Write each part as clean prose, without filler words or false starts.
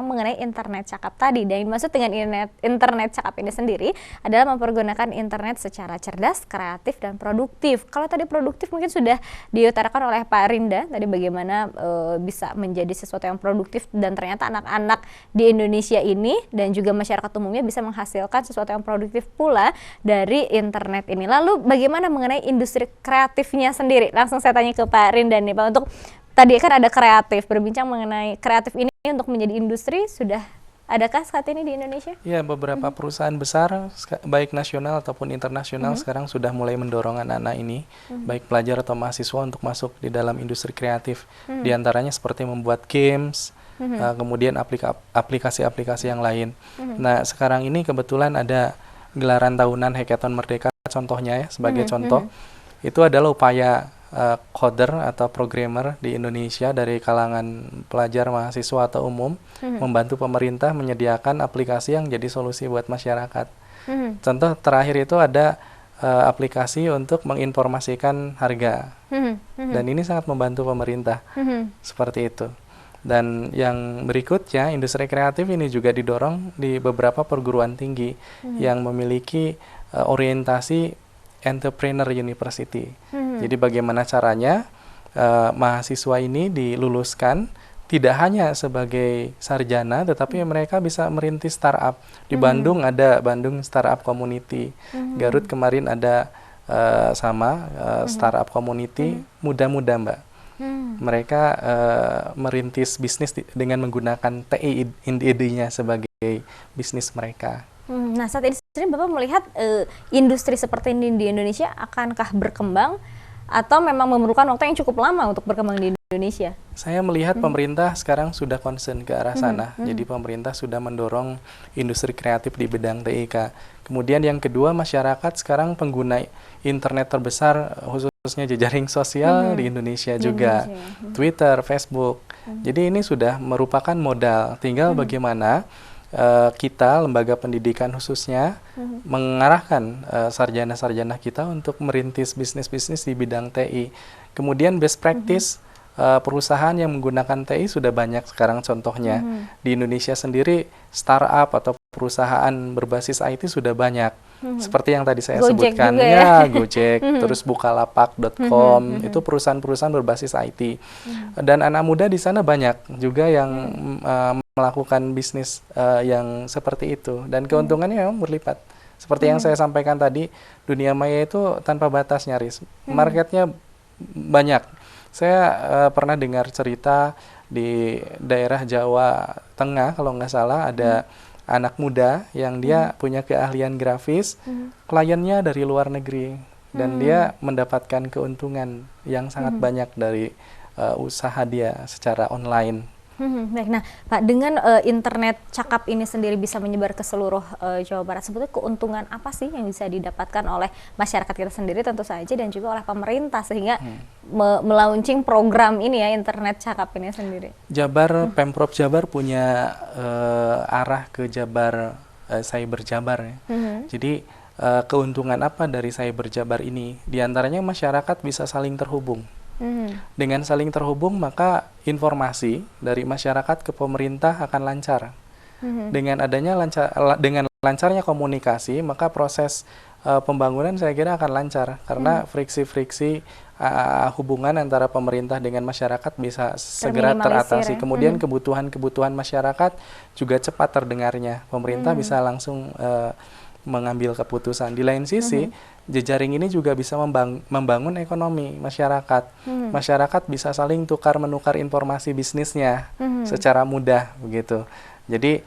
mengenai internet cakap tadi. Dan maksud dengan internet cakap ini sendiri adalah mempergunakan internet secara cerdas, kreatif, dan produktif. Kalau tadi produktif mungkin sudah diutarakan oleh Pak Rinda, tadi bagaimana bisa menjadi sesuatu yang produktif dan ternyata anak-anak di Indonesia ini dan juga masyarakat umumnya bisa menghasilkan sesuatu yang produktif pula dari internet ini. Lalu bagaimana mengenai industri kreatifnya sendiri? Langsung saya tanya ke Pak Rinda nih Pak, untuk tadi kan ada kreatif, berbincang mengenai kreatif ini untuk menjadi industri, sudah adakah saat ini di Indonesia? Ya, beberapa perusahaan besar, baik nasional ataupun internasional sekarang sudah mulai mendorong anak-anak ini, baik pelajar atau mahasiswa untuk masuk di dalam industri kreatif. Di antaranya seperti membuat games, kemudian aplikasi-aplikasi yang lain. Nah, sekarang ini kebetulan ada gelaran tahunan Hackathon Merdeka, contohnya ya, sebagai contoh, itu adalah upaya coder atau programmer di Indonesia dari kalangan pelajar, mahasiswa atau umum membantu pemerintah menyediakan aplikasi yang jadi solusi buat masyarakat. Contoh terakhir itu ada aplikasi untuk menginformasikan harga, dan ini sangat membantu pemerintah, seperti itu. Dan yang berikutnya, industri kreatif ini juga didorong di beberapa perguruan tinggi yang memiliki orientasi Entrepreneur University. Jadi bagaimana caranya mahasiswa ini diluluskan tidak hanya sebagai sarjana, tetapi mereka bisa merintis startup. Di Bandung ada Bandung Startup Community, Garut kemarin ada startup community muda-muda Mbak. Mereka merintis bisnis dengan menggunakan TI ID-nya sebagai bisnis mereka. Nah, saat ini sendiri Bapak melihat industri seperti ini di Indonesia akankah berkembang atau memang memerlukan waktu yang cukup lama untuk berkembang di Indonesia? Saya melihat pemerintah sekarang sudah concern ke arah sana. Jadi pemerintah sudah mendorong industri kreatif di bidang TIK. Kemudian yang kedua, masyarakat sekarang pengguna internet terbesar, khususnya jejaring sosial di Indonesia juga. Twitter, Facebook. Jadi ini sudah merupakan modal. Tinggal bagaimana kita, lembaga pendidikan khususnya, mengarahkan sarjana-sarjana kita untuk merintis bisnis-bisnis di bidang TI. Kemudian best practice perusahaan yang menggunakan TI sudah banyak sekarang contohnya. Di Indonesia sendiri, startup atau perusahaan berbasis IT sudah banyak. Seperti yang tadi saya sebutkan, ya Gojek, terus Bukalapak.com, itu perusahaan-perusahaan berbasis IT. Dan anak muda di sana banyak juga yang melakukan bisnis yang seperti itu, dan keuntungannya memang berlipat. Seperti yang saya sampaikan tadi, dunia maya itu tanpa batas nyaris, marketnya banyak. Saya pernah dengar cerita di daerah Jawa Tengah, kalau nggak salah, ada anak muda yang dia punya keahlian grafis, kliennya dari luar negeri, dan dia mendapatkan keuntungan yang sangat banyak dari usaha dia secara online. Baik, nah Pak, dengan internet cakap ini sendiri bisa menyebar ke seluruh Jawa Barat, sebetulnya keuntungan apa sih yang bisa didapatkan oleh masyarakat kita sendiri tentu saja dan juga oleh pemerintah sehingga melaunching program ini ya, internet cakap ini sendiri? Pemprov Jabar punya arah ke Jabar, Cyber Jabar ya. Jadi keuntungan apa dari Cyber Jabar ini? Di antaranya masyarakat bisa saling terhubung. Dengan saling terhubung, maka informasi dari masyarakat ke pemerintah akan lancar. Dengan adanya dengan lancarnya komunikasi, maka proses pembangunan saya kira akan lancar, karena friksi-friksi hubungan antara pemerintah dengan masyarakat bisa segera teratasi. Kemudian kebutuhan-kebutuhan masyarakat juga cepat terdengarnya. Pemerintah bisa langsung mengambil keputusan. Di lain sisi, jejaring ini juga bisa membangun ekonomi masyarakat. Masyarakat bisa saling tukar-menukar informasi bisnisnya secara mudah, begitu. Jadi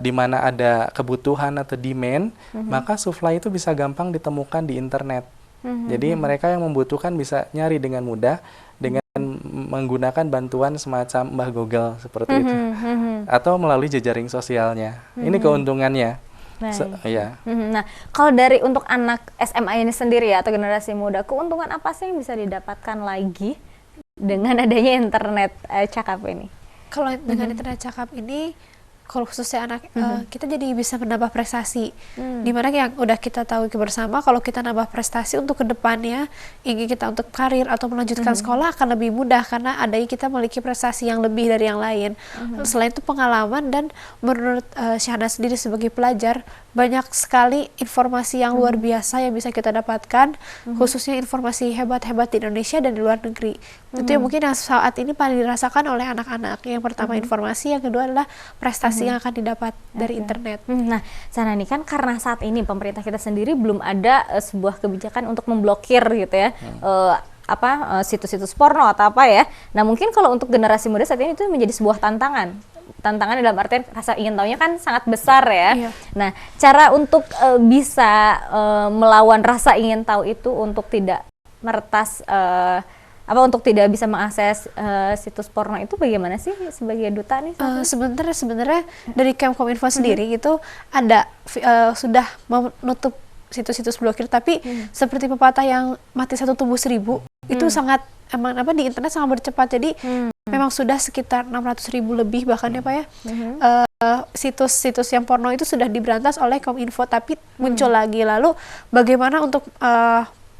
di mana ada kebutuhan atau demand, maka supply itu bisa gampang ditemukan di internet. Jadi mereka yang membutuhkan bisa nyari dengan mudah dengan menggunakan bantuan semacam Mbah Google seperti itu, atau melalui jejaring sosialnya. Ini keuntungannya. Nah, kalau dari untuk anak SMA ini sendiri ya, atau generasi muda, keuntungan apa sih yang bisa didapatkan lagi dengan adanya internet cakap ini? Kalau dengan internet cakap ini, kalau khususnya anak kita jadi bisa menambah prestasi. Dimana yang udah kita tahu bersama, kalau kita nambah prestasi untuk kedepannya, ingin kita untuk karir atau melanjutkan sekolah akan lebih mudah karena adanya kita memiliki prestasi yang lebih dari yang lain. Selain itu pengalaman, dan menurut Syahna sendiri sebagai pelajar, banyak sekali informasi yang luar biasa yang bisa kita dapatkan, khususnya informasi hebat-hebat di Indonesia dan di luar negeri. Itu yang mungkin yang saat ini paling dirasakan oleh anak-anak. Yang pertama informasi, yang kedua adalah prestasi yang akan didapat dari internet. Nah, Sana nih kan karena saat ini pemerintah kita sendiri belum ada sebuah kebijakan untuk memblokir gitu ya. Situs-situs porno atau apa ya. Nah, mungkin kalau untuk generasi muda saat ini itu menjadi sebuah tantangan. Tantangan dalam artian rasa ingin tahunya kan sangat besar ya. Iya. Nah, cara untuk bisa melawan rasa ingin tahu itu untuk tidak meretas untuk tidak bisa mengakses situs porno itu bagaimana sih sebagai duta nih? Sebenarnya dari Kemkominfo sendiri itu ada sudah menutup situs-situs blokir, tapi seperti pepatah yang mati satu tumbuh seribu, itu sangat di internet sangat bercepat. Jadi memang sudah sekitar 600.000 lebih bahkan ya Pak ya, situs-situs yang porno itu sudah diberantas oleh Kominfo, tapi muncul lagi. Lalu bagaimana untuk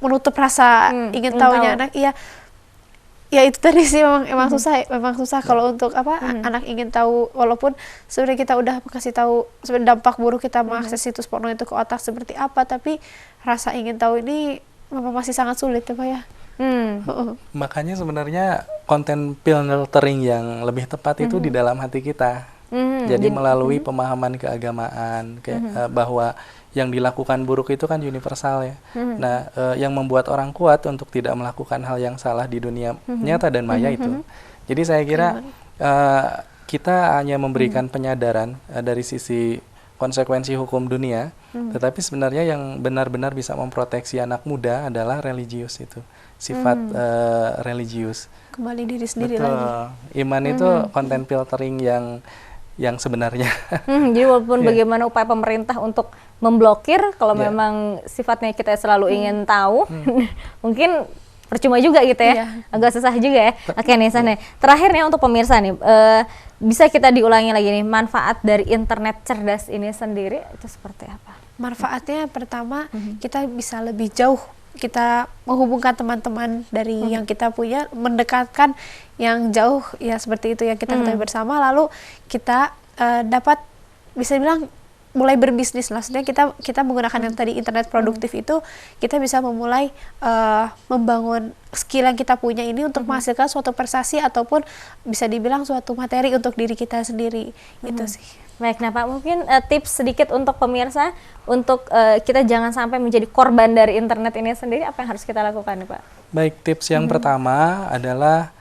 menutup rasa ingin tahunya anak? Ya itu tadi sih memang susah kalau untuk anak ingin tahu, walaupun sebenarnya kita udah kasih tahu sebenarnya dampak buruk kita mengakses situs porno itu ke otak seperti apa, tapi rasa ingin tahu ini memang masih sangat sulit ya Pak ya. Makanya sebenarnya konten filtering yang lebih tepat itu di dalam hati kita. Jadi melalui pemahaman keagamaan bahwa yang dilakukan buruk itu kan universal ya. Nah, yang membuat orang kuat untuk tidak melakukan hal yang salah di dunia nyata dan maya itu. Jadi saya kira kita hanya memberikan penyadaran dari sisi konsekuensi hukum dunia, tetapi sebenarnya yang benar-benar bisa memproteksi anak muda adalah religius itu, sifat religius. Kembali diri sendiri Betul. lagi. Iman itu konten filtering yang sebenarnya. Jadi walaupun bagaimana upaya pemerintah untuk memblokir, kalau memang sifatnya kita selalu ingin tahu, mungkin percuma juga gitu ya, agak susah juga ya. Oke nih Sana, terakhir nih untuk pemirsa nih, bisa kita diulangi lagi nih, manfaat dari internet cerdas ini sendiri itu seperti apa? Manfaatnya pertama, kita bisa lebih jauh, kita menghubungkan teman-teman dari yang kita punya, mendekatkan yang jauh ya, seperti itu yang kita ketahui bersama. Lalu kita dapat bisa bilang mulai berbisnis lah. Maksudnya kita menggunakan yang tadi internet produktif itu, kita bisa memulai membangun skill yang kita punya ini untuk menghasilkan suatu prestasi ataupun bisa dibilang suatu materi untuk diri kita sendiri. Itu sih. Baik, nah Pak, mungkin tips sedikit untuk pemirsa untuk kita jangan sampai menjadi korban dari internet ini sendiri, apa yang harus kita lakukan nih Pak? Baik, tips yang pertama adalah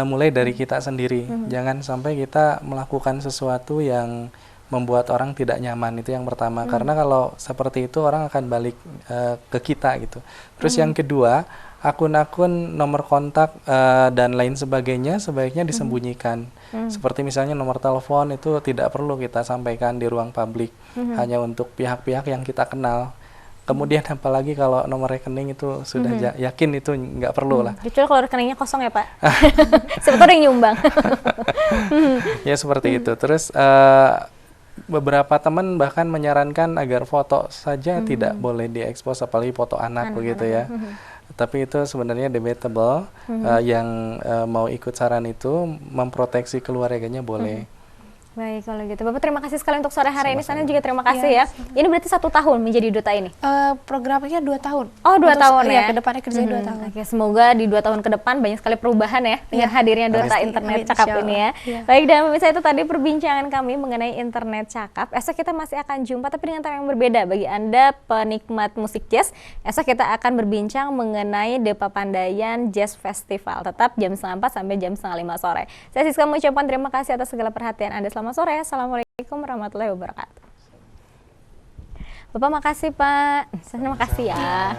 mulai dari kita sendiri. Jangan sampai kita melakukan sesuatu yang membuat orang tidak nyaman, itu yang pertama. Karena kalau seperti itu orang akan balik ke kita gitu. Terus yang kedua, akun-akun, nomor kontak dan lain sebagainya sebaiknya disembunyikan. Seperti misalnya nomor telepon itu tidak perlu kita sampaikan di ruang publik, hanya untuk pihak-pihak yang kita kenal. Kemudian apalagi kalau nomor rekening itu sudah yakin itu nggak perlu lah. Kecuali kalau rekeningnya kosong ya Pak. Sebetulnya yang nyumbang. Ya seperti itu. Terus beberapa teman bahkan menyarankan agar foto saja tidak boleh diekspos, apalagi foto anak begitu ya. Tapi itu sebenarnya debatable. Yang mau ikut saran itu memproteksi keluarganya boleh. Baik, kalau gitu. Bapak terima kasih sekali untuk sore hari ini. Sana juga terima kasih ya. Ini berarti 1 tahun menjadi duta ini? Programnya 2 tahun. Oh, 2 tahun ya? Ke depannya kerja 2 tahun. Oke, semoga di 2 tahun ke depan banyak sekali perubahan ya dengan hadirnya duta internet cakap ini ya. Baik, dan pemirsa, itu tadi perbincangan kami mengenai internet cakap. Esok kita masih akan jumpa tapi dengan tema yang berbeda. Bagi Anda penikmat musik jazz, esok kita akan berbincang mengenai The Papandayan Jazz Festival. Tetap jam 4 sampai jam 4:30 sore. Saya Siska mengucapkan terima kasih atas segala perhatian Anda. Selamat sore. Assalamualaikum warahmatullahi wabarakatuh. Bapak makasih Pak. Saya makasih ya.